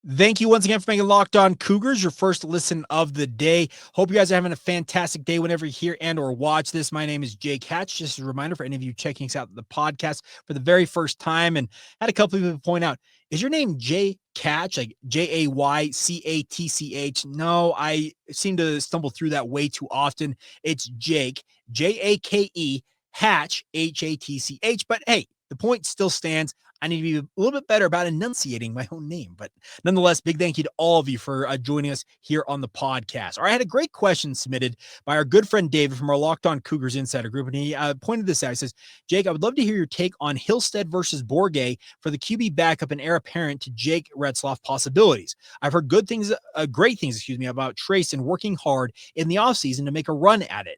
Thank you once again for making Locked On Cougars your first listen of the day. Hope you guys are having a fantastic day whenever you hear and or watch this. My name is Jake Hatch. Just a reminder for any of you checking us out the podcast for the very first time, and had a couple of people point out, is your name Jay Catch, like Jaycatch? No, I seem to stumble through that way too often. It's Jake, Jake, Hatch, Hatch. But hey, the point still stands. I need to be a little bit better about enunciating my own name. But nonetheless, big thank you to all of you for joining us here on the podcast. All right, I had a great question submitted by our good friend David from our Locked On Cougars Insider Group, and he pointed this out. He says, Jake, I would love to hear your take on Hillstead versus Bourguet for the QB backup and heir apparent to Jake Retzloff possibilities. I've heard great things, about Treyson working hard in the offseason to make a run at it.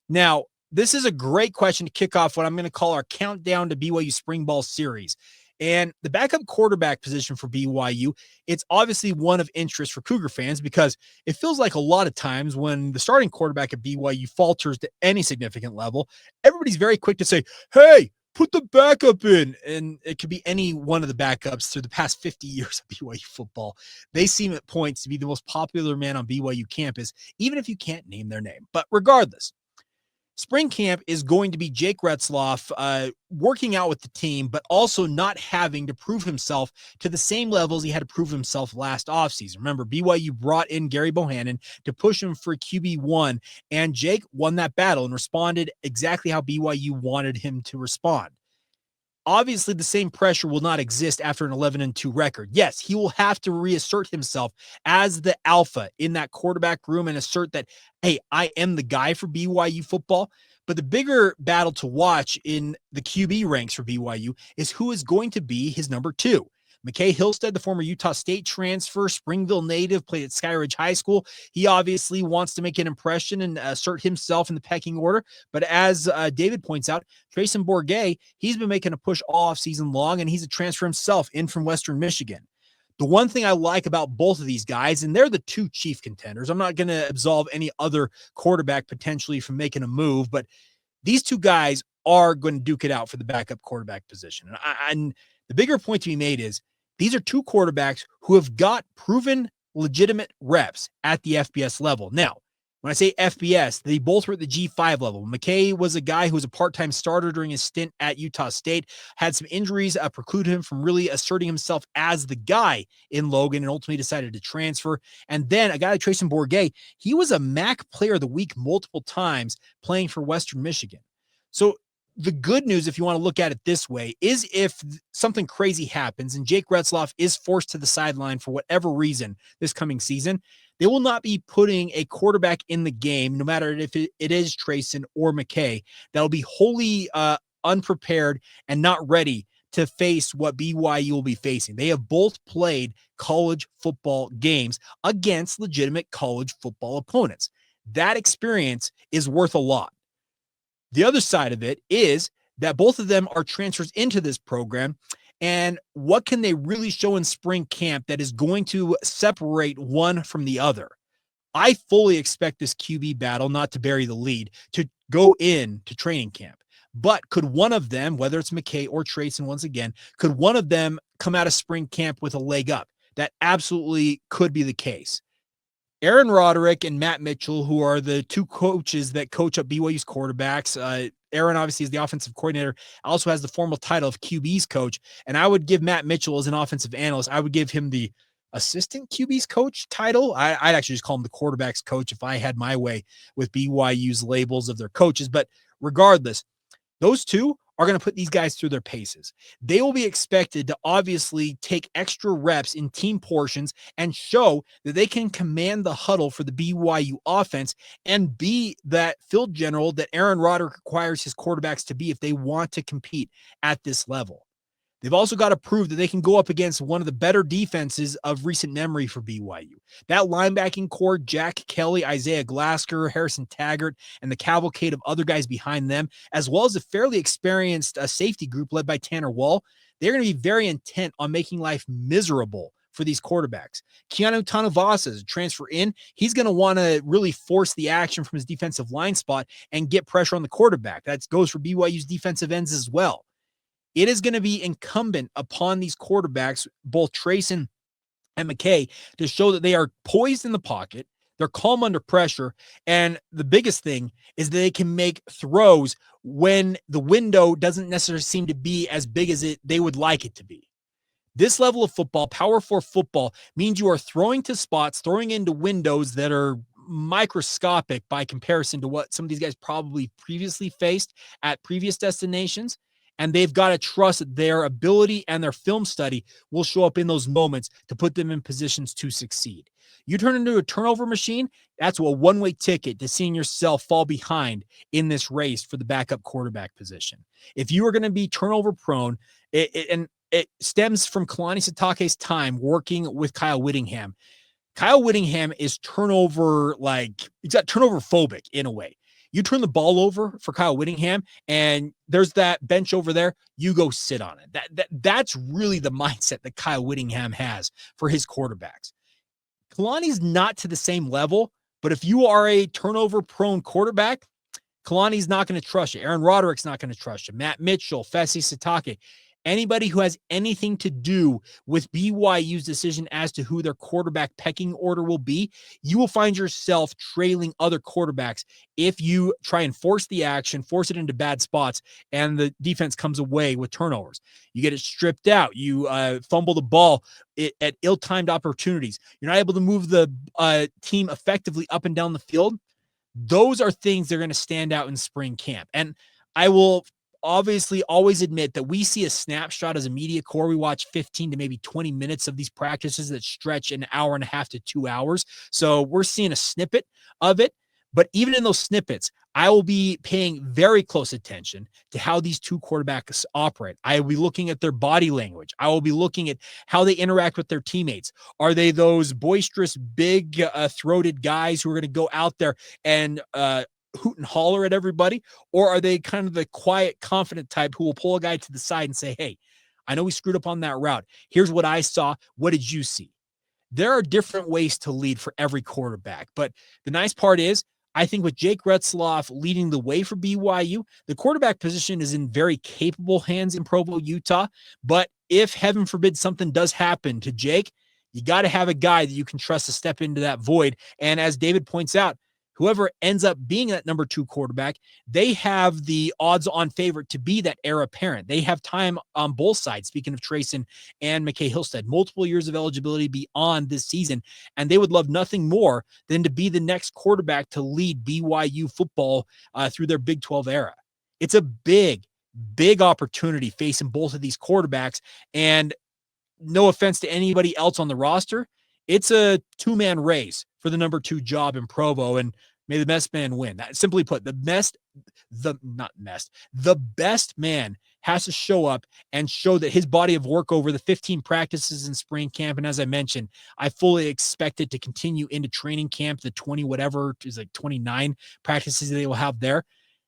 Now, this is a great question to kick off what I'm going to call our countdown to BYU Spring Ball series. And the backup quarterback position for BYU, it's obviously one of interest for Cougar fans because it feels like a lot of times when the starting quarterback at BYU falters to any significant level, everybody's very quick to say, hey, put the backup in. And it could be any one of the backups through the past 50 years of BYU football. They seem at points to be the most popular man on BYU campus, even if you can't name their name. But regardless, spring camp is going to be Jake Retzloff working out with the team, but also not having to prove himself to the same levels he had to prove himself last offseason. Remember, BYU brought in Gary Bohannon to push him for QB1, and Jake won that battle and responded exactly how BYU wanted him to respond. Obviously, the same pressure will not exist after an 11-2 record. Yes, he will have to reassert himself as the alpha in that quarterback room and assert that, hey, I am the guy for BYU football. But the bigger battle to watch in the QB ranks for BYU is who is going to be his number two. McCae Hillstead, the former Utah State transfer, Springville native, played at Skyridge High School. He obviously wants to make an impression and assert himself in the pecking order. But as David points out, Treyson Bourguet, he's been making a push all offseason long, and he's a transfer himself in from Western Michigan. The one thing I like about both of these guys, and they're the two chief contenders, I'm not going to absolve any other quarterback potentially from making a move, but these two guys are going to duke it out for the backup quarterback position. And the bigger point to be made is these are two quarterbacks who have got proven legitimate reps at the FBS level. Now, when I say FBS, they both were at the G5 level. McCae was a guy who was a part-time starter during his stint at Utah State, had some injuries precluded him from really asserting himself as the guy in Logan, and ultimately decided to transfer. And then a guy like Treyson Bourguet, he was a MAC Player of the Week multiple times playing for Western Michigan. So the good news, if you want to look at it this way, is if something crazy happens and Jake Retzloff is forced to the sideline for whatever reason this coming season, they will not be putting a quarterback in the game, no matter if it is Treyson or McCae, that will be wholly unprepared and not ready to face what BYU will be facing. They have both played college football games against legitimate college football opponents. That experience is worth a lot. The other side of it is that both of them are transfers into this program. And what can they really show in spring camp that is going to separate one from the other? I fully expect this QB battle not to bury the lead, to go into training camp. But could one of them, whether it's McCae or Treyson once again, could one of them come out of spring camp with a leg up? That absolutely could be the case. Aaron Roderick and Matt Mitchell, who are the two coaches that coach up BYU's quarterbacks. Aaron obviously is the offensive coordinator, also has the formal title of QB's coach. And I would give Matt Mitchell as an offensive analyst, I would give him the assistant QB's coach title. I'd actually just call him the quarterback's coach if I had my way with BYU's labels of their coaches. But regardless, those two are going to put these guys through their paces. They will be expected to obviously take extra reps in team portions and show that they can command the huddle for the BYU offense and be that field general that Aaron Roderick requires his quarterbacks to be if they want to compete at this level. They've also got to prove that they can go up against one of the better defenses of recent memory for BYU. That linebacking core, Jack Kelly, Isaiah Glasker, Harrison Taggart, and the cavalcade of other guys behind them, as well as a fairly experienced safety group led by Tanner Wall, they're going to be very intent on making life miserable for these quarterbacks. Keanu Tanuvasa is a transfer in. He's going to want to really force the action from his defensive line spot and get pressure on the quarterback. That goes for BYU's defensive ends as well. It is going to be incumbent upon these quarterbacks, both Treyson and McCae to show that they are poised in the pocket. They're calm under pressure. And the biggest thing is that they can make throws when the window doesn't necessarily seem to be as big as they would like it to be. This level of football, Power 4 football, means you are throwing to spots, throwing into windows that are microscopic by comparison to what some of these guys probably previously faced at previous destinations. And they've got to trust that their ability and their film study will show up in those moments to put them in positions to succeed. You turn into a turnover machine, that's a one-way ticket to seeing yourself fall behind in this race for the backup quarterback position. If you are going to be turnover prone, and it stems from Kalani Sitake's time working with Kyle Whittingham. Kyle Whittingham is turnover, he's got turnover phobic in a way. You turn the ball over for Kyle Whittingham, and there's that bench over there. You go sit on it. That's really the mindset that Kyle Whittingham has for his quarterbacks. Kalani's not to the same level, but if you are a turnover-prone quarterback, Kalani's not going to trust you. Aaron Roderick's not going to trust you. Matt Mitchell, Fesi Sitake. Anybody who has anything to do with BYU's decision as to who their quarterback pecking order will be, you will find yourself trailing other quarterbacks if you try and force the action, force it into bad spots, and the defense comes away with turnovers. You get it stripped out. You fumble the ball at ill-timed opportunities. You're not able to move the team effectively up and down the field. Those are things that are going to stand out in spring camp. And I will obviously always admit that we see a snapshot as a media corps. We watch 15 to maybe 20 minutes of these practices that stretch an hour and a half to 2 hours. So we're seeing a snippet of it. But even in those snippets, I will be paying very close attention to how these two quarterbacks operate. I will be looking at their body language. I will be looking at how they interact with their teammates. Are they those boisterous, big throated guys who are going to go out there and hoot and holler at everybody? Or are they kind of the quiet, confident type who will pull a guy to the side and say, hey, I know we screwed up on that route. Here's what I saw. What did you see? There are different ways to lead for every quarterback. But the nice part is, I think with Jake Retzloff leading the way for BYU, the quarterback position is in very capable hands in Provo, Utah. But if, heaven forbid, something does happen to Jake, you got to have a guy that you can trust to step into that void. And as David points out, whoever ends up being that number 2 quarterback, they have the odds-on favorite to be that heir apparent. They have time on both sides, speaking of Treyson and McCae Hillstead, multiple years of eligibility beyond this season, and they would love nothing more than to be the next quarterback to lead BYU football through their Big 12 era. It's a big, big opportunity facing both of these quarterbacks, and no offense to anybody else on the roster, it's a 2-man race for the number 2 job in Provo, and may the best man win. That, simply put, the best man has to show up and show that his body of work over the 15 practices in spring camp. And as I mentioned, I fully expect it to continue into training camp, the 20, whatever is 29 practices they will have there.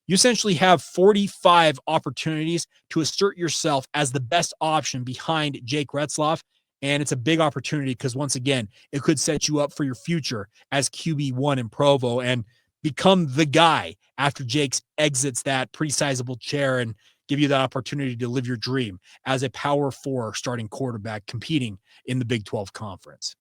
You essentially have 45 opportunities to assert yourself as the best option behind Jake Retzloff. And it's a big opportunity because, once again, it could set you up for your future as QB1 in Provo and become the guy after Jake's exits that pretty sizable chair and give you that opportunity to live your dream as a Power 4 starting quarterback competing in the Big 12 Conference.